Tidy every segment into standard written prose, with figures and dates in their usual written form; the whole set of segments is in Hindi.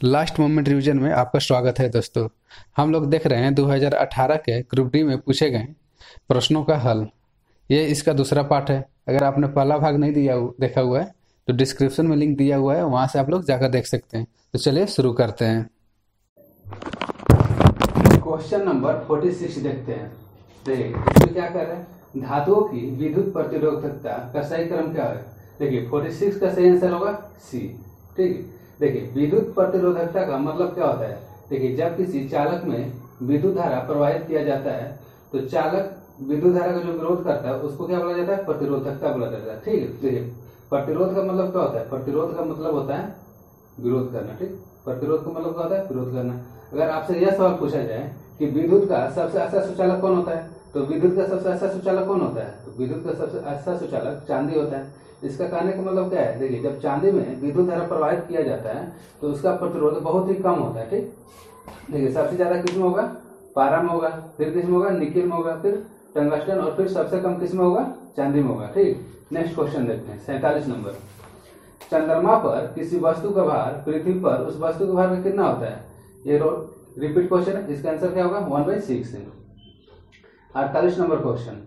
लास्ट मोमेंट रिवीजन में आपका स्वागत है दोस्तों। हम लोग देख रहे हैं 2018 के ग्रुप डी में पूछे गए प्रश्नों का हल। ये इसका दूसरा पार्ट है। अगर आपने पहला भाग नहीं देखा हुआ है तो डिस्क्रिप्शन में लिंक दिया हुआ है, वहां से आप लोग जाकर देख सकते हैं। तो चलिए शुरू करते हैं। क्वेश्चन नंबर 46 देखते हैं। देखिए इसमें क्या कर रहे हैं, धातुओं की विद्युत प्रतिरोधकता का सही क्रम क्या है। देखिए 46 का सही आंसर होगा सी। ठीक है, देखिए विद्युत प्रतिरोधकता का मतलब क्या होता है। देखिए जब किसी चालक में विद्युत धारा प्रवाहित किया जाता है तो चालक विद्युत धारा का जो विरोध करता है उसको क्या बोला जाता है, प्रतिरोधकता बोला जाता है। ठीक है, देखिए प्रतिरोध का मतलब क्या होता है, प्रतिरोध का मतलब होता है विरोध करना। ठीक, प्रतिरोध का मतलब क्या होता है, विरोध करना। अगर आपसे यह सवाल पूछा जाए कि विद्युत का सबसे अच्छा सुचालक कौन होता है, तो विद्युत का सबसे अच्छा सुचालक कौन होता है, तो विद्युत का सबसे अच्छा सुचालक चांदी होता है। इसका कहने का मतलब क्या है, देखिए जब चांदी में विद्युत धारा प्रवाहित किया जाता है तो उसका प्रतिरोध बहुत ही कम होता है। ठीक, देखिए सबसे ज्यादा किसमें होगा, पारा में होगा, फिर किसमें होगा, निकिल में होगा, फिर टंगस्टन, और फिर सबसे कम किसमें होगा, चांदी में होगा। ठीक, नेक्स्ट क्वेश्चन देखते हैं 47 नंबर। चंद्रमा पर किसी वस्तु का भार पृथ्वी पर उस वस्तु के भार का कितना होता है। ये रिपीट क्वेश्चन है, इसका आंसर क्या होगा, 1/6। 48 नंबर क्वेश्चन।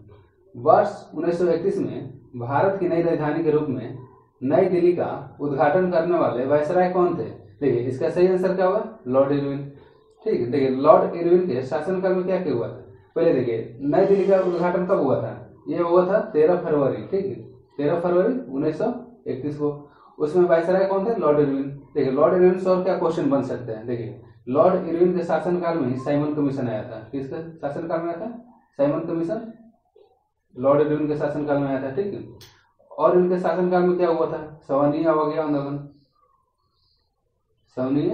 वर्ष 1931 में भारत की नई राजधानी के रूप में नई दिल्ली का उद्घाटन करने वाले वायसराय कौन थे। देखिए इसका सही आंसर क्या होगा, लॉर्ड इरविन। ठीक है, देखिए लॉर्ड इरविन के शासनकाल में क्या क्या हुआ था। पहले देखिए नई दिल्ली का उद्घाटन कब हुआ था, ये हुआ था 13 फरवरी। ठीक है, 13 फरवरी 1931 को। उसमें वायसराय कौन थे, लॉर्ड इरविन। देखिए लॉर्ड इरविन से और क्या क्वेश्चन बन सकते हैं। देखिए लॉर्ड इरविन के शासनकाल में ही साइमन कमीशन आया था। किसके शासनकाल में आया था, साइमन कमीशन लॉर्ड इरविन के शासनकाल में आया था। ठीक है, और इनके शासनकाल में क्या हुआ था, सवनीय अवज्ञा आंदोलन। सवनीय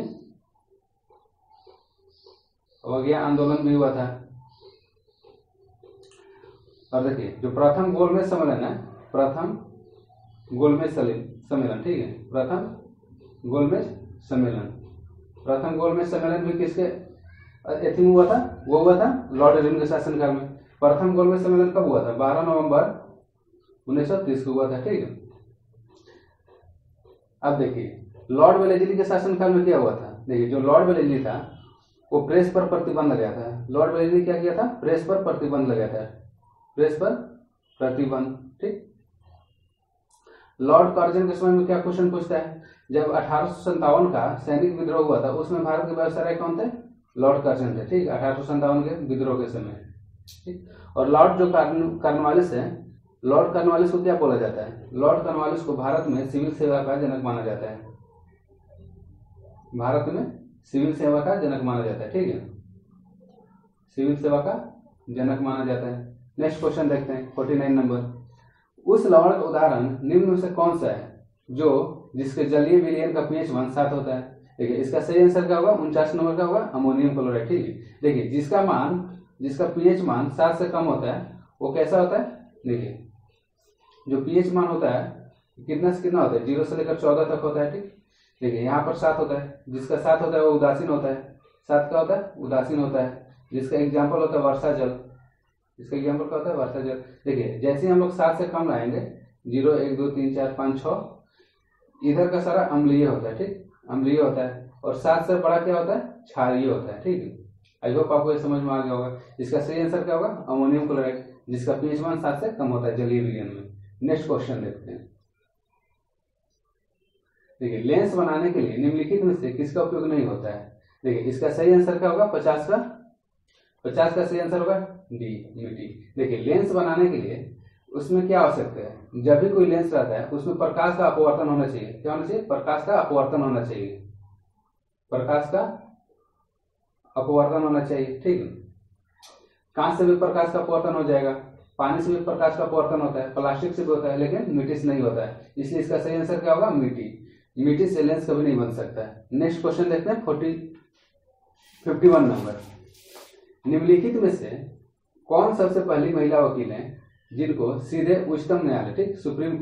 अवज्ञा आंदोलन भी हुआ था। और देखिए जो प्रथम गोलमेज सम्मेलन है, प्रथम गोलमेज सम्मेलन, ठीक है, प्रथम गोलमेज सम्मेलन, प्रथम गोलमेज सम्मेलन भी किसके एथिंग हुआ था, वो हुआ था लॉर्ड इरविन के शासनकाल में। प्रथम गोलमेज सम्मेलन कब हुआ था, 12 नवंबर 1930 को हुआ था। ठीक है, अब देखिए लॉर्ड वेलेस्ली के शासनकाल में क्या हुआ था। देखिए जो लॉर्ड वेलेस्ली था वो प्रेस पर प्रतिबंध लगाया था। लॉर्ड वेलेस्ली क्या किया था, प्रेस पर प्रतिबंध लगाया था, प्रेस पर प्रतिबंध। ठीक, लॉर्ड कर्जन के समय में क्या क्वेश्चन पूछता है, जब 1857 का सैनिक विद्रोह हुआ था उसमें भारत के वायसराय कौन थे, लॉर्ड कर्जन थे। ठीक, 1857 के विद्रोह के समय। ठीक, और लॉर्ड जो कॉर्नवालिस है, लॉर्ड कॉर्नवालिस को क्या बोला जाता है, लॉर्ड कॉर्नवालिस को भारत में सिविल सेवा का जनक माना जाता है, भारत में सिविल सेवा का जनक माना जाता है। ठीक है, सिविल सेवा का जनक माना जाता है। नेक्स्ट क्वेश्चन देखते हैं 49 नंबर। उस लवण का उदाहरण निम्न में से कौन सा है जो जिसके जलीय विलयन का पीएच मान 7 होता है। देखिए इसका सही आंसर क्या होगा, 49 नंबर का होगा अमोनियम क्लोराइड। ठीक है, देखिए जिसका पीएच मान 7 से कम होता है वो कैसा होता है। देखिए जो पीएच मान होता है कितना से कितना होता है, 0 से लेकर 14 तक होता है। ठीक, देखिए यहाँ पर 7 होता है, जिसका 7 होता है वो उदासीन होता है। 7 का होता है, उदासीन होता है। जिसका एग्जाम्पल होता है वर्षा जल, इसका एग्जाम्पल क्या होता है, वर्षा जल। देखिए जैसे ही हम लोग 7 से कम लाएंगे, 0 1 2 3 4 5 6, इधर का सारा अम्लीय होता है। ठीक, अम्लीय होता है, और 7 से बड़ा क्या होता है, क्षारीय होता है। ठीक है, आई होप आपको ये समझ में आ गया होगा। इसका सही आंसर क्या होगा, अमोनियम क्लोराइड, जिसका पीएच मान 7 से कम होता है जलीय विलयन में। नेक्स्ट क्वेश्चन देखते हैं। देखिए लेंस बनाने के लिए निम्नलिखित में से किसका उपयोग नहीं होता है। देखिए इसका सही आंसर क्या होगा, 50 का सही आंसर होगा डी, मिट्टी। देखिए लेंस बनाने के लिए उसमें क्या आवश्यकता है, जब भी कोई लेंस रहता है उसमें प्रकाश का अपवर्तन होना चाहिए। क्या होना चाहिए, प्रकाश का अपवर्तन होना चाहिए, प्रकाश का अपवर्तन होना चाहिए। ठीक है, कांच से भी प्रकाश का अपवर्तन हो जाएगा, पानी से भी प्रकाश का अपवर्तन होता है, प्लास्टिक से भी होता है, लेकिन मिट्टी से नहीं होता है। इसलिए इसका सही आंसर क्या होगा, मिट्टी। मिट्टी से लेंस कभी नहीं बन सकता है। नेक्स्ट क्वेश्चन देखते हैं 51 नंबर। निम्नलिखित में से कौन सबसे पहली महिला वकील है जिनको सीधे उच्चतम न्यायालय, ठीक, सुप्रीम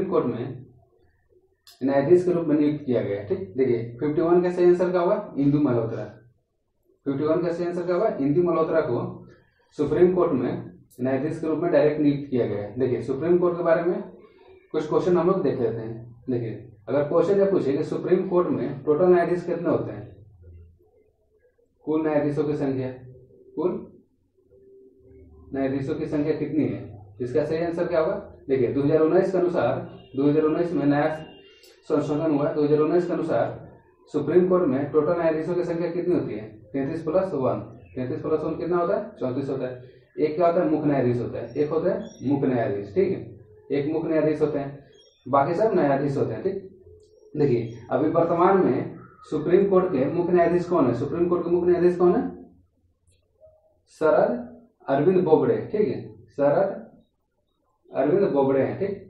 कोर्ट में न्यायाधीश के रूप में नियुक्त किया गया। ठीक, देखिए 51 का सही आंसर क्या होगा, इंदु मल्होत्रा। 51 का सही आंसर क्या होगा, इंदु मल्होत्रा को सुप्रीम कोर्ट में न्यायाधीश के रूप में डायरेक्ट नियुक्त किया गया है। देखिए सुप्रीम कोर्ट के बारे में कुछ क्वेश्चन हम लोग देख लेते हैं। देखिए अगर क्वेश्चन ये पूछे कि सुप्रीम कोर्ट में टोटल न्यायाधीश कितने होते हैं, कुल न्यायाधीशों की संख्या, कुल न्यायाधीशों की संख्या कितनी है, इसका सही आंसर क्या होगा? देखिए 2019 के अनुसार, 2019 में नया संशोधन हुआ, 2019 के अनुसार सुप्रीम कोर्ट में टोटल न्यायाधीशों की संख्या कितनी होती है? 33 प्लस 1, 33 प्लस 1 कितना होता है? 34 होता है। एक क्या होता है? मुख्य न्यायाधीश होता है, एक होता है मुख्य न्यायाधीश, ठीक है, एक मुख्य न्यायाधीश होते हैं, बाकी सब न्यायाधीश होते हैं, ठीक। देखिए अभी वर्तमान में सुप्रीम कोर्ट के मुख्य न्यायाधीश कौन है? सुप्रीम कोर्ट के मुख्य न्यायाधीश कौन है? शरद अरविंद बोबड़े, ठीक है, शरद अरविंद बोबड़े हैं, ठीक।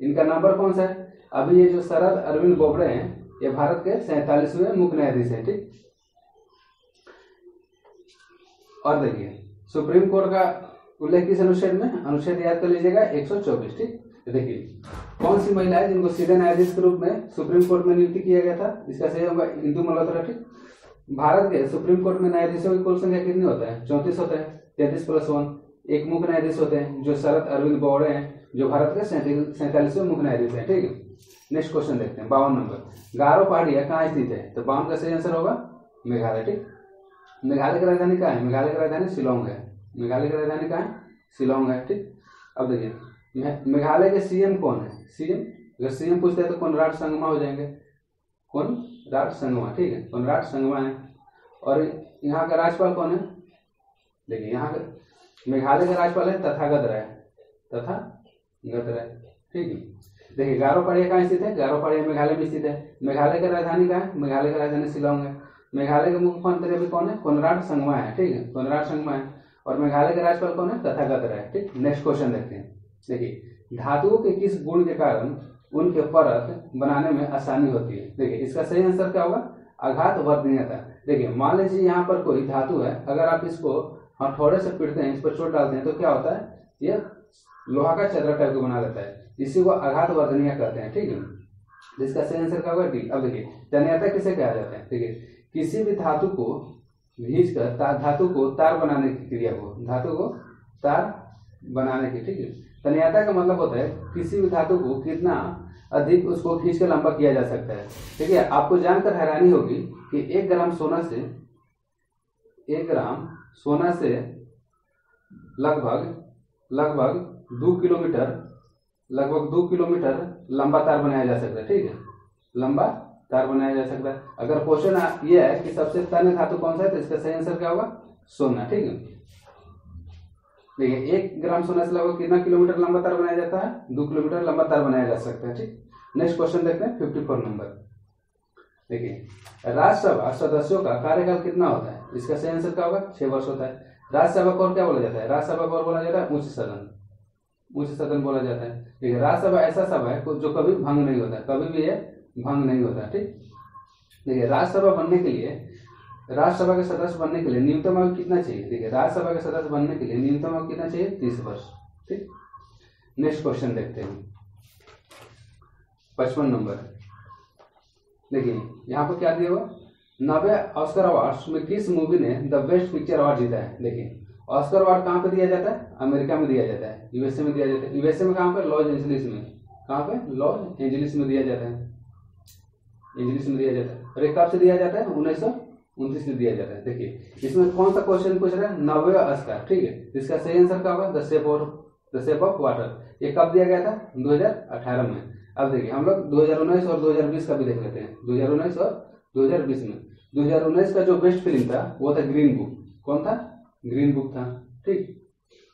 इनका नंबर कौन सा है? अभी ये जो शरद अरविंद बोबड़े हैं ये भारत के 47वें मुख्य न्यायाधीश हैं, ठीक। और देखिए सुप्रीम कोर्ट का उल्लेख किस अनुच्छेद में? अनुच्छेद याद कर लीजिएगा 124, ठीक। तो देखिए कौन सी महिला है जिनको सीधे न्यायाधीश के रूप में सुप्रीम कोर्ट में नियुक्ति किया गया था? इसका सही होगा इंदु मल्होत्रा, ठीक। भारत के सुप्रीम कोर्ट में न्यायाधीशों की कुल संख्या कितनी होता है? 34 होता है, 33 प्लस 1, एक मुख्य न्यायाधीश होते हैं जो शरद अरविंद बोबड़े हैं, जो भारत के 47वें मुख्य न्यायाधीश हैं, ठीक है। नेक्स्ट क्वेश्चन देखते हैं 52 नंबर। गारो पहाड़िया कहाँ स्थित है? तो 52 का सही आंसर होगा मेघालय, ठीक। मेघालय की राजधानी कहाँ है? मेघालय की राजधानी शिलोंग है, मेघालय की राजधानी कहाँ है? शिलोंग है, ठीक। अब देखिए मेघालय के सीएम कौन है? सीएम, अगर सीएम पूछते हैं तो कोनराड संगमा हो जाएंगे, कोनराड संगमा, ठीक है, कोनराड संगमा है। और यहाँ का राज्यपाल कौन है? देखिए यहाँ का मेघालय का राज्यपाल है तथागत राय, तथागत राय, ठीक है। देखिए गारो पहाड़िया कहाँ स्थित है? गारो पहाड़िया मेघालय में स्थित है। मेघालय की राजधानी कहाँ है? मेघालय की राजधानी शिलोंग है। मेघालय के मुख्यमंत्री अभी कौन है? कोनराड संगमा है, ठीक है, कोनराड संगमा है। और मेघालय के राज्यपाल कौन है? तथागत राय, ठीक। नेक्स्ट क्वेश्चन देखते हैं। देखिए धातुओं के किस गुण के कारण उनके परत बनाने में आसानी होती है? देखिए इसका सही आंसर क्या होगा? आघात वर्धनीयता। देखिए मान लीजिए यहाँ पर कोई धातु है, अगर आप इसको हथौड़े से पीटते हैं, इस पर चोट डालते हैं तो क्या होता है? ये लोहा का चदरा टाइप को बना लेता है, इसी को आघात वर्धनीय कहते हैं, ठीक है। जिसका सही आंसर क्या होगा? डी। अब देखिए तन्यता किसे कहा जाता है? देखिए किसी भी धातु को खींचकर धातु को तार बनाने की क्रिया को, धातु को तार बनाने की, ठीक है। तन्यता का मतलब होता है किसी भी धातु को कितना अधिक उसको खींचकर लंबा किया जा सकता है, ठीक है। आपको जानकर हैरानी होगी कि 1 ग्राम सोना से, 1 ग्राम सोना से लगभग 2 किलोमीटर, लगभग 2 किलोमीटर लंबा तार बनाया जा सकता है, ठीक है, लंबा तार बनाया जा सकता है। अगर क्वेश्चन ये है कि सबसे तन्य धातु कौन सा है, तो इसका सही आंसर क्या होगा? सोना, ठीक है। देखिए 1 ग्राम सोना से लगभग कितना किलोमीटर लंबा तार बनाया जाता है? 2 किलोमीटर लंबा तार बनाया जा सकता है, ठीक। नेक्स्ट क्वेश्चन देखते हैं 54 नंबर। देखिए राज्यसभा सदस्यों का कार्यकाल कितना होता है? इसका सही आंसर क्या होगा? 6 वर्ष होता है। राज्यसभा को और क्या बोला जाता है? राज्यसभा को और बोला जाता है उच्च सदन, उच्च सदन बोला जाता है। देखिए राज्यसभा ऐसा सभा है जो कभी भंग नहीं होता, कभी भी ये भंग नहीं होता, ठीक। देखिए राज्यसभा बनने के लिए, राज्यसभा के सदस्य बनने के लिए न्यूनतम आयु कितना चाहिए? देखिए राज्यसभा के सदस्य बनने के लिए न्यूनतम आयु कितना चाहिए? 30 वर्ष, ठीक। नेक्स्ट क्वेश्चन देखते हैं 55 नंबर। देखिए यहाँ पर क्या दिया हुआ? 90 ऑस्कर अवार्ड्स में किस मूवी ने द बेस्ट पिक्चर अवार्ड जीता है? देखिए ऑस्कर अवार्ड कहाँ पे दिया जाता है? अमेरिका में दिया जाता है, यूएसए में दिया जाता है। यूएसए में कहाँ पे? लॉस एंजलिस में। कहाँ पे? लॉस एंजलिस में दिया जाता है, एंजलिस में दिया जाता है। और एक कब से दिया जाता है? 1929 में दिया जाता है। देखिए इसमें कौन सा क्वेश्चन पूछ रहा है? 90 ऑस्कर, ठीक है। इसका सही आंसर क्या होगा? The shape of water. ये कब दिया गया था? 2018 में। अब देखिए हम लोग 2019 और 2020 का भी देख लेते हैं, 2019 और 2020 में। 2019 का जो बेस्ट फिल्म था वो था ग्रीन बुक। कौन था? ग्रीन बुक था, ठीक।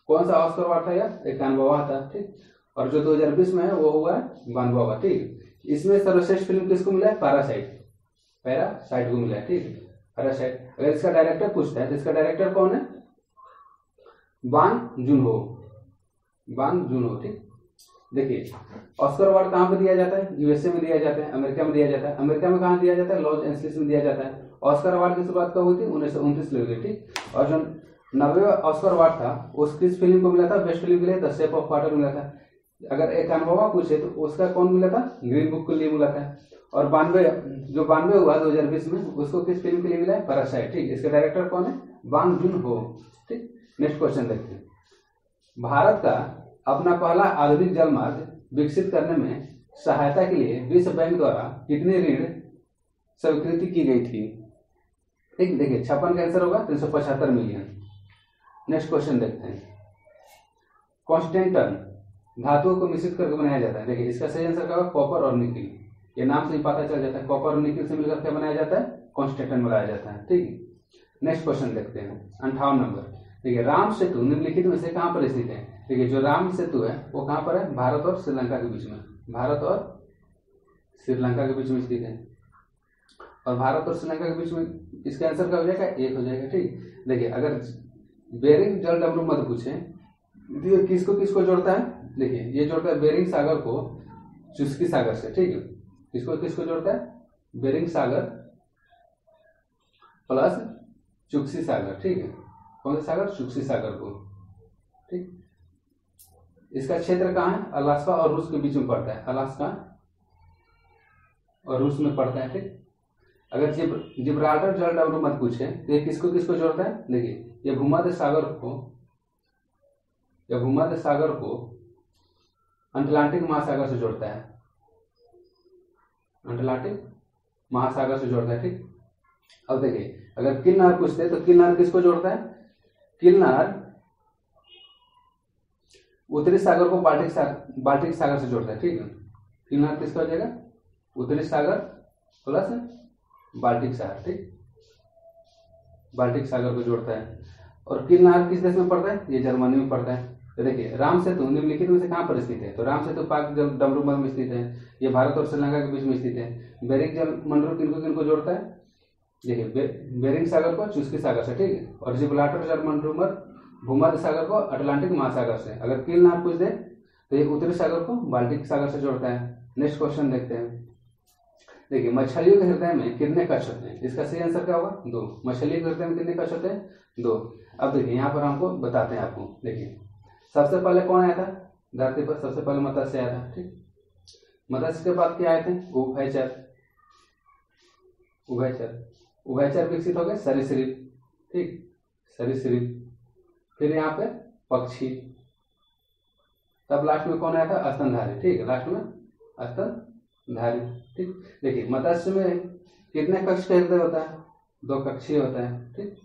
कौन सा ऑस्कर अवार्ड था? यार 91वां था, ठीक। और जो 2020 में है वो हुआ 92वां, ठीक। इसमें सर्वश्रेष्ठ फिल्म किसको मिला है? पैरासाइट, पैरासाइट को मिला है, ठीक है, पैरासाइट। अगर इसका डायरेक्टर पूछता है तो इसका डायरेक्टर कौन है? बांग जून हो, बांग जून हो, ठीक। देखिए ऑस्कर अवार्ड कहाँ पे दिया जाता है? यूएसए में दिया जाता है, अमेरिका में दिया जाता है। अमेरिका में कहाँ दिया जाता है? लॉस एंजलिस में दिया जाता है। ऑस्कर अवार्ड की शुरुआत कब हुई थी? 1929 में हुई थी, ठीक। और जो 90वां ऑस्कर अवार्ड था उस किस फिल्म को मिला था? बेस्ट फिल्म के लिए द शेप ऑफ वाटर मिला था। अगर 91वां पूछे तो उसका कौन मिला था? ग्रीन बुक के लिए मिला था। और 92 हुआ 2020 में, उसको किस फिल्म के लिए मिला है? पैरासाइट, ठीक। इसका डायरेक्टर कौन है? बांग जून हो, ठीक। नेक्स्ट क्वेश्चन देखते हैं। भारत का अपना पहला आधुनिक जल मार्ग विकसित करने में सहायता के लिए विश्व बैंक द्वारा कितनी ऋण स्वीकृति की गई थी? ठीक, देखिए 56 का आंसर होगा 375 मिलियन। नेक्स्ट क्वेश्चन देखते हैं। कॉन्स्टेंटन धातुओं को मिश्रित करके बनाया जाता है। देखिए इसका सही आंसर क्या होगा? कॉपर और निकिल। ये नाम से ही पता चल जाता है, कॉपर और निकिल से मिलकर क्या बनाया जाता है? कॉन्स्टेंटन बनाया जाता है। ठीक, नेक्स्ट क्वेश्चन देखते हैं 58 नंबर। देखिए राम सेतु निम्नलिखित में से कहां पर स्थित है? देखिए जो राम सेतु है वो कहां पर है? भारत और श्रीलंका के बीच में। भारत और श्रीलंका के बीच में स्थित है। और भारत और श्रीलंका के बीच में इसका आंसर क्या हो जाएगा? एक हो जाएगा। ठीक, देखिए अगर बेरिंग जल डमरू मत पूछे तो किसको किसको जोड़ता है? देखिए ये जोड़ता है बेरिंग सागर को चुस्की सागर से। ठीक है, किसको किसको जोड़ता है? बेरिंग सागर प्लस चुस्की सागर। ठीक है, कौन सा सागर? चुस्की सागर को। ठीक, इसका क्षेत्र कहाँ है? अलास्का और रूस के बीच में पड़ता है। अलास्का और रूस में पड़ता है। ठीक, अगर जिब्राल्टर जल डमरू मत पूछे तो ये किसको किसको जोड़ता है? देखिए ये भूमध्य सागर को अटलांटिक महासागर से जोड़ता है। अटलांटिक महासागर से जोड़ता है। ठीक, अब देखिए अगर किन्नर पूछते तो किन्नर किसको जोड़ता है? किन्नर उत्तरी सागर को बाल्टिक सागर से जोड़ता है। ठीक है, किन्नर किसका हो जाएगा? उत्तरी सागर प्लस बाल्टिक सागर। ठीक, बाल्टिक सागर को जोड़ता है। और किन्नर किस देश में पड़ता है? ये जर्मनी में पड़ता है। तो देखिए राम सेतु निम्नलिखित में से कहां पर स्थित है? तो राम सेतु पाक डमरू में स्थित है। ये भारत और श्रीलंका के बीच में स्थित है। बेरिंग जल मंडल किनको किनको जोड़ता है? देखिए बेरिंग सागर को चुस्की सागर से। ठीक है, और जिब्राल्टर जल मंडल भूमध्य सागर को अटलांटिक महासागर से। अगर किन्नर पूछ दे तो ये उत्तरी सागर को बाल्टिक सागर से जोड़ता है। नेक्स्ट क्वेश्चन देखते हैं। देखिए मछलियों के हृदय में कितने कश होते हैं? इसका सही आंसर क्या होगा? 2। मछलियों के हृदय में कितने कश होते हैं? 2। अब देखिए यहाँ पर हमको बताते हैं आपको। देखिए सबसे पहले कौन आया था धरती पर? सबसे पहले मत्स्य आया था। ठीक, मत्स्य के बाद क्या आए थे? उभयचर विकसित हो गए सरीसृप। ठीक, सरीसृप। फिर यहाँ पे पक्षी, तब लास्ट में कौन आया था? स्तनधारी। ठीक, लास्ट में स्तनधारी। ठीक, देखिए मत्स्य में कितने कक्ष का हृदय होता है? 2 कक्षीय होता है। ठीक,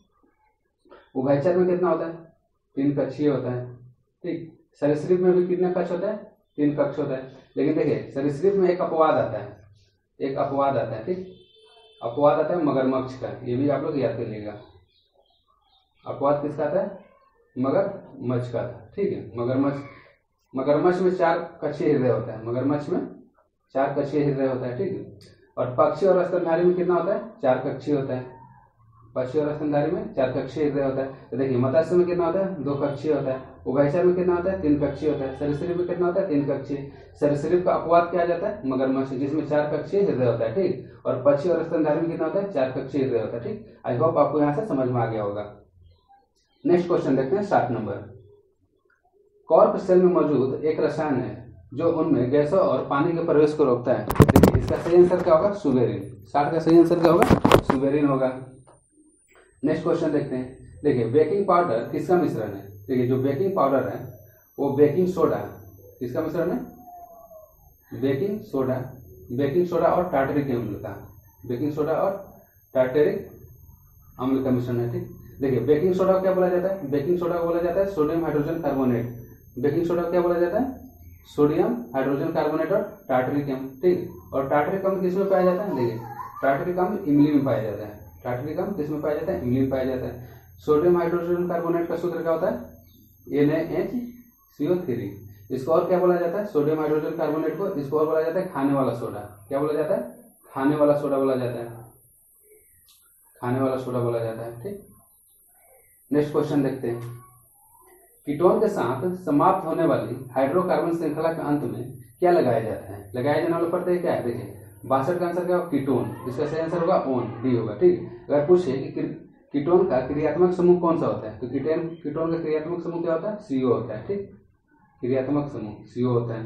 उभयचर में कितना होता है? 3 कक्षीय होता है। ठीक, सरीसृप में भी कितने कक्ष होता है? 3 कक्ष होता है। लेकिन देखिए सरीसृप में एक अपवाद आता है। ठीक, अपवाद आता है मगरमच्छ का। ये भी आप लोग याद कर लीजिएगा। अपवाद किसका आता है? मगरमच्छ का था। ठीक है, मगरमच्छ में 4 कक्षीय हृदय होता है। मगरमच्छ में 4 कक्षीय हृदय होता है। ठीक है, और पक्षी और स्तनधारी में कितना होता है? 4 कक्षीय होता है। पक्षी और स्तनधारी में 4 कक्षीय हृदय होता है। तो देखिए मत्स्य में कितना होता है? 2 कक्षीय होता है। उभयचर में कितना होता है? 3 कक्षीय होता है। सरीसृप में कितना होता है? 3 कक्षीय। सरीसृप का अपवाद क्या आ जाता है? मगरमच्छ, जिसमें 4 कक्षीय हृदय होता है। ठीक, और पक्षी और स्तनधारी में कितना होता है? 4 कक्षीय हृदय होता है। ठीक, आई होप आपको यहाँ से समझ में आ गया होगा। नेक्स्ट क्वेश्चन देखते हैं 60 नंबर। कॉर्क सेल में मौजूद एक रसायन है जो उनमें गैसों और पानी के प्रवेश को रोकता है। देखिए इसका सही आंसर क्या होगा? सुबेरिन। 60 का सही आंसर क्या होगा? सुबेरिन होगा। नेक्स्ट क्वेश्चन देखते हैं। देखिए बेकिंग पाउडर किसका मिश्रण है? देखिए जो बेकिंग पाउडर है वो बेकिंग सोडा किसका मिश्रण है? बेकिंग सोडा और टार्टरिक अम्ल का। बेकिंग सोडा और टार्टरिक अम्ल का मिश्रण है। ठीक, देखिए बेकिंग सोडा को क्या बोला जाता है? बेकिंग सोडा को बोला जाता है sodium hydrogen carbonate. Baking soda को क्या बोला जाता है? सोडियम हाइड्रोजन कार्बोनेट और टार्टरिक अम्ल। ठीक, और टार्टरिक अम्ल किसमें पाया जाता है? देखिए टार्टरिक अम्ल इमली में पाया जाता है। टार्टरिक अम्ल किसमें पाया जाता है? इमली में पाया जाता है। सोडियम हाइड्रोजन कार्बोनेट का सूत्र क्या होता है? NaHCO3। इसको और क्या बोला जाता है? सोडियम हाइड्रोजन कार्बोनेट को इसको और बोला जाता है खाने वाला सोडा। क्या बोला जाता है? खाने वाला सोडा बोला जाता है। खाने वाला सोडा बोला जाता है। ठीक, नेक्स्ट क्वेश्चन देखते हैं। कीटोन के साथ समाप्त होने वाली हाइड्रोकार्बन श्रृंखला के अंत में क्या लगाया जाता है? लगाया जाने वाला प्रत्यय क्या है? देखिए 62 का आंसर क्या होगा? कीटोन। इसका सही आंसर होगा ओन, डी होगा। ठीक, अगर पूछे कि कीटोन का क्रियात्मक समूह कौन सा होता है तो कीटोन का क्रियात्मक समूह क्या होता है? CO होता है। ठीक, क्रियात्मक समूह CO होता है।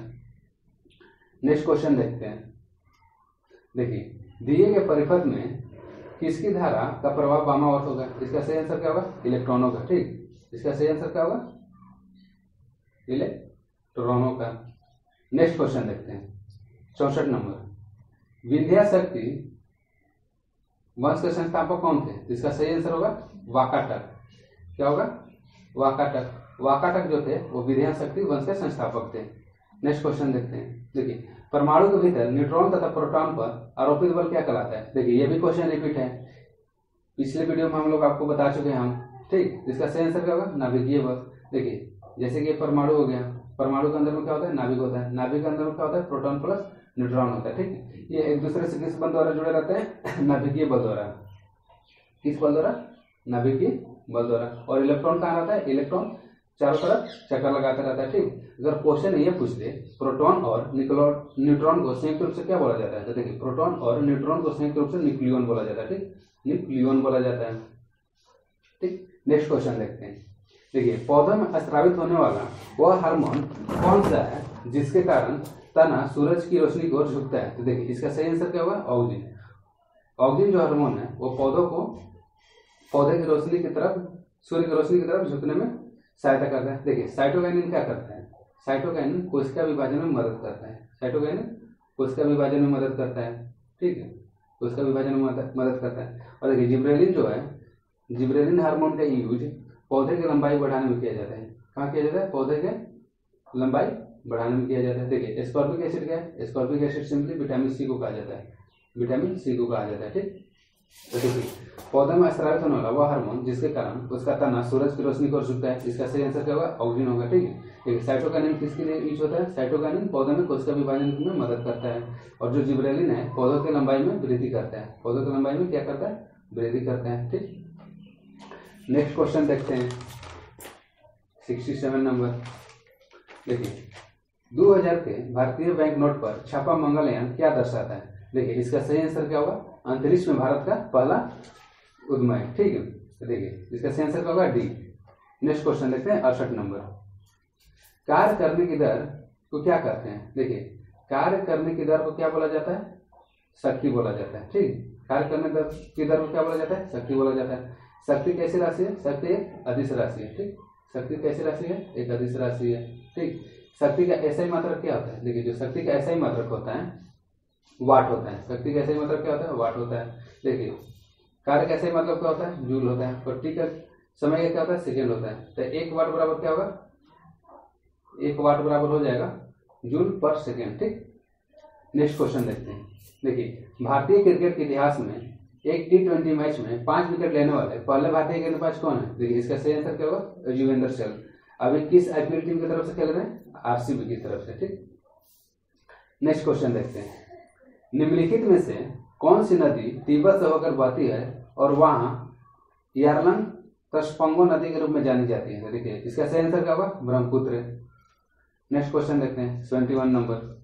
नेक्स्ट क्वेश्चन देखते हैं। देखिए दिए गए परिपथ में किसकी धारा का प्रभाव वामावर्त होगा? इसका सही आंसर क्या होगा? इलेक्ट्रॉनों का। ठीक, इसका सही आंसर क्या होगा? इलेक्ट्रॉनों का। नेक्स्ट क्वेश्चन देखते हैं 64 नंबर, विंध्या शक्ति वंश के संस्थापक कौन थे? इसका सही आंसर होगा वाकाटक। क्या होगा? वाकाटक। वाकाटक जो थे वो विंध्या शक्ति वंश के संस्थापक थे। नेक्स्ट क्वेश्चन देखते हैं। देखिए, परमाणु के भीतर न्यूट्रॉन तथा प्रोटॉन पर आरोपित बल क्या कहलाता है? देखिए, ये भी क्वेश्चन रिपीट है, पिछले वीडियो में हम लोग आपको बता चुके हैं हम, ठीक। इसका सही आंसर क्या होगा? नाभिकीय बल। देखिए, जैसे कि परमाणु हो गया, परमाणु के अंदर में क्या होता है? नाभिक होता है। नाभिक के अंदर में क्या होता है? प्रोटॉन प्लस न्यूट्रॉन होता है, ठीक। ये एक दूसरे से किस बल द्वारा जुड़े रहते हैं? नाभिकीय बल द्वारा। किस बल द्वारा? नाभिकीय बल द्वारा। और इलेक्ट्रॉन कहाँ रहता है? इलेक्ट्रॉन चारों तरफ चक्कर लगाता रहता है, ठीक। अगर क्वेश्चन ये पूछ दे प्रोटॉन और न्यूट्रॉन को संयुक्त रूप से क्या बोला जाता है, तो देखिए, प्रोटॉन और न्यूट्रॉन को संयुक्त रूप से न्यूक्लियन बोला जाता है, ठीक। न्यूक्लियन बोला जाता है, ठीक। नेक्स्ट क्वेश्चन देखते हैं। देखिए, पौधों में स्रावित होने वाला वह हार्मोन कौन सा है जिसके कारण तना सूरज की रोशनी की ओर झुकता है? तो देखिए, इसका सही आंसर क्या होगा? ऑक्सिन। ऑक्सिन जो हार्मोन है वो पौधों को पौधे की रोशनी की तरफ, सूर्य की रोशनी की तरफ झुकने में सहायता करता है। देखिए, साइटोकाइनिन क्या करता है? साइटोकाइनिन कोशिका विभाजन में मदद करता है। साइटोकाइनिन कोशिका विभाजन में मदद करता है, ठीक है, कोशिका विभाजन में मदद करता है। और देखिए, जिब्रेलिन जो है, जिब्रेलिन हार्मोन का यूज पौधे की लंबाई बढ़ाने में किया जाता है। कहाँ किया जाता है? पौधे के लंबाई बढ़ाने में किया जाता है। देखिए, एस्कॉर्बिक एसिड क्या है? Ascorbic acid simply vitamin C को कहा जाता है, विटामिन सी को कहा जाता है, ठीक। तो देखिए, पौधे में स्रावित होने वाला वह हार्मोन जिसके कारण उसका तना सूरज की रोशनी की ओर झुकता है, इसका सही आंसर क्या होगा? ऑक्सिन होगा, ठीक है। देखिए, साइटोकाइनिन किसके लिए यूज होता है? साइटोकाइनिन पौधे में कोशिका विभाजन में मदद करता है। और जो जिब्रेलिन है पौधों की लंबाई में वृद्धि करता है। पौधों की लंबाई में क्या करता है? वृद्धि करता है, ठीक। नेक्स्ट क्वेश्चन देखते हैं, 67 नंबर। देखिए, 2000 के भारतीय बैंक नोट पर छापा मंगलयान क्या दर्शाता है? देखिए, इसका सही आंसर क्या होगा? अंतरिक्ष में भारत का पहला उद्यम, ठीक है। तो देखिए, इसका सही आंसर क्या होगा? डी। नेक्स्ट क्वेश्चन देखते हैं, 68 नंबर। कार्य करने की दर को क्या कहते हैं? देखिए, कार्य करने की दर को क्या बोला जाता है? शक्ति बोला जाता है, ठीक। कार्य करने की दर को क्या बोला जाता है? शक्ति बोला जाता है। शक्ति कैसी राशि है? शक्ति एक अदिश राशि है, ठीक। शक्ति कैसी राशि है? एक अदिश राशि है, ठीक। शक्ति का ऐसा ही मात्रक क्या होता है? देखिए, जो शक्ति का ऐसा ही मात्रक होता है वाट होता है। शक्ति का ऐसा ही मात्रक क्या होता है? वाट होता है। देखिए, कार्य का ऐसा ही मतलब क्या होता है? जूल होता है। और टी का समय का क्या होता है? सेकेंड होता है। तो 1 वाट बराबर क्या होगा? 1 वाट बराबर हो जाएगा जूल पर सेकेंड, ठीक। नेक्स्ट क्वेश्चन देखते हैं। देखिए, भारतीय क्रिकेट के इतिहास में एक T20 मैच में 5 विकेट लेने वाले पहले भारतीय गेंदबाज कौन है? देखिए, इसका सही आंसर क्या होगा? युजवेंद्र चहल। अभी किस IPL टीम की तरफ से खेल रहे हैं? RCB की तरफ से, ठीक। नेक्स्ट क्वेश्चन देखते हैं। निम्नलिखित में से कौन सी नदी तिब्बत से होकर बहती है और वहां यारलंग तस्पंगो नदी के रूप में जानी जाती है? देखिए, इसका सही आंसर क्या होगा? ब्रह्मपुत्र। नेक्स्ट क्वेश्चन देखते हैं, 71 नंबर।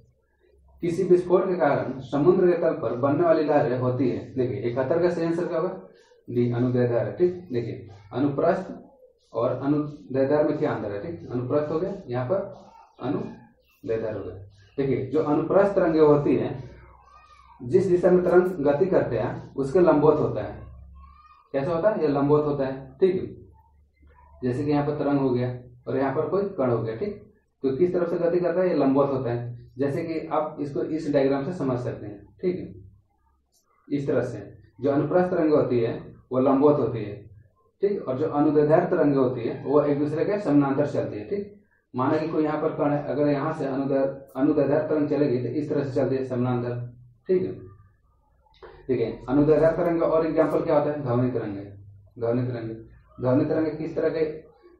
किसी विस्फोट के कारण समुद्र के तल पर बनने वाली लहरें होती है? देखिए, 71 का सही आंसर क्या होगा? डी, अनुदैर्ध्य, ठीक। देखिए, अनुप्रस्थ और अनुदैर्ध्य में क्या अंतर है? ठीक, अनुप्रस्थ हो गया, यहाँ पर अनुदैर्ध्य हो गया। देखिए, जो अनुप्रस्थ तरंगें होती है, जिस दिशा में तरंग गति करते हैं उसके लंबवत होता है। कैसा होता है? ये लंबवत होता है, ठीक है। जैसे कि यहाँ पर तरंग हो गया और यहाँ पर कोई कण हो गया, ठीक। तो किस तरफ से गति करता है? ये लंबवत होता है। जैसे कि आप इसको इस डायग्राम से समझ सकते हैं, ठीक है। इस तरह से जो अनुप्रस्थ तरंगें होती है वो लंबवत होती है, ठीक। और जो अनुदैर्ध्य तरंगें होती है वो एक दूसरे के समानांतर चलती है, ठीक। माना कि कोई यहाँ पर कण है, अगर यहाँ से अनुदैर्ध्य तरंग चलेगी तो इस तरह से चलती है, समानांतर, ठीक है। देखिए, अनुदैर्ध्य तरंग और एग्जाम्पल क्या होता है? ध्वनि तरंग। ध्वनि तरंग किस तरह के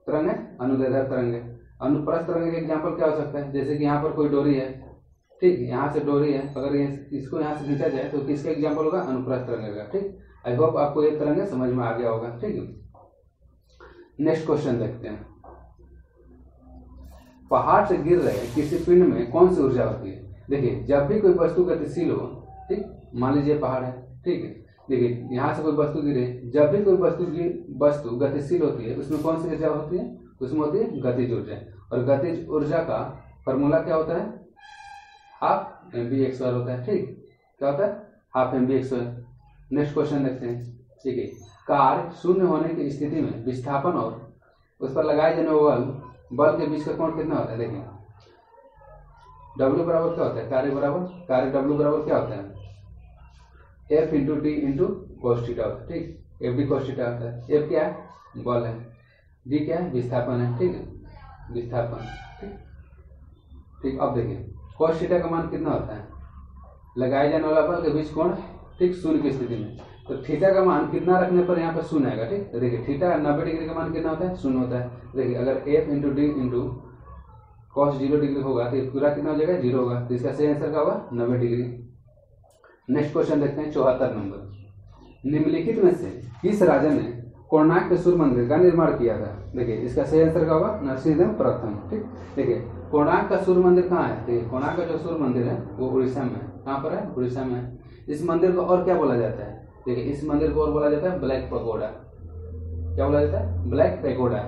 तरंग है? अनुदैर्ध्य तरंग। अनुप्रस्थ तरंग के एग्जाम्पल क्या हो सकता है? जैसे कि यहाँ पर कोई डोरी है, ठीक, यहाँ से डोरी है, अगर इसको यहाँ से खींचा जाए तो किसका एग्जाम्पल होगा? अनुप्रस्थ तरंग का, ठीक। आई होप आपको ये तरंग समझ में आ गया होगा, ठीक है। नेक्स्ट क्वेश्चन देखते हैं। पहाड़ से गिर रहे किसी पिंड में कौन सी ऊर्जा होती है? देखिए, जब भी कोई वस्तु गतिशील हो, ठीक, मान लीजिए पहाड़ है, ठीक है। देखिए, यहाँ से कोई वस्तु गिरे, जब भी कोई वस्तु गतिशील होती है उसमें कौन सी ऊर्जा होती है? उसमें होती है गतिज ऊर्जा। और गतिज ऊर्जा का फॉर्मूला क्या होता है? हाफ mv/h² होता है, ठीक। क्या होता है? Half mv/h²। नेक्स्ट क्वेश्चन देखते हैं, ठीक है। कार शून्य होने की स्थिति में विस्थापन और उस पर लगाए जाने वाले बल के बीच का कोण कितना होता है? देखिए, W बराबर क्या होता है, कार्य W बराबर क्या होता है, F into T into cos theta होता है। ठीक, एफ डी कॉस थीटा होता है। F क्या है, बल है, D क्या है, विस्थापन है। ठीक है, विस्थापन। ठीक, अब देखिए कॉस थीटा का मान कितना होता है, लगाए जाने वाला बल के बीच कोण, ठीक, शून्य की स्थिति में। तो थीटा का मान कितना रखने पर यहाँ पर शून्य आएगा। ठीक, तो देखिए थीटा 90 डिग्री का मान कितना होता है, शून्य होता है। देखिए अगर F into D into cos 0 degree होगा तो पूरा कितना हो जाएगा, 0 होगा। तो इसका सही आंसर क्या होगा, 90 डिग्री। नेक्स्ट क्वेश्चन देखते हैं 74 नंबर। निम्नलिखित में से किस राजा ने कोणार्क के सूर्य मंदिर का निर्माण किया था। देखिए इसका सही आंसर क्या होगा, नरसिंहदेव प्रथम। ठीक, देखिए कोणार्क का सूर्य मंदिर कहाँ है, देखिए कोणार्क का जो सूर्य मंदिर है वो उड़ीसा में है। कहाँ पर है, उड़ीसा में है। इस मंदिर को और क्या बोला जाता है, देखिए इस मंदिर को और बोला जाता है ब्लैक पैगोडा। क्या बोला जाता है, ब्लैक पैगोडा,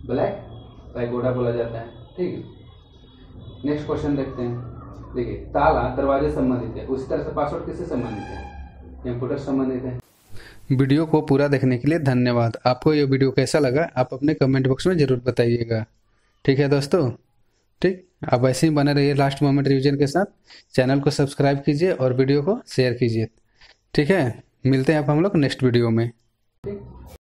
ब्लैक पैगोडा बोला जाता है। ठीक है, नेक्स्ट क्वेश्चन देखते हैं। देखिए ताला दरवाजे संबंधित है, उसी तरह से पासवर्ड किससे संबंधित है, कंप्यूटर संबंधित है। वीडियो को पूरा देखने के लिए धन्यवाद। आपको ये वीडियो कैसा लगा आप अपने कमेंट बॉक्स में ज़रूर बताइएगा। ठीक है दोस्तों, ठीक, आप ऐसे ही बने रहिए लास्ट मोमेंट रिवीजन के साथ। चैनल को सब्सक्राइब कीजिए और वीडियो को शेयर कीजिए। ठीक है, मिलते हैं आप हम लोग नेक्स्ट वीडियो में। ठीक।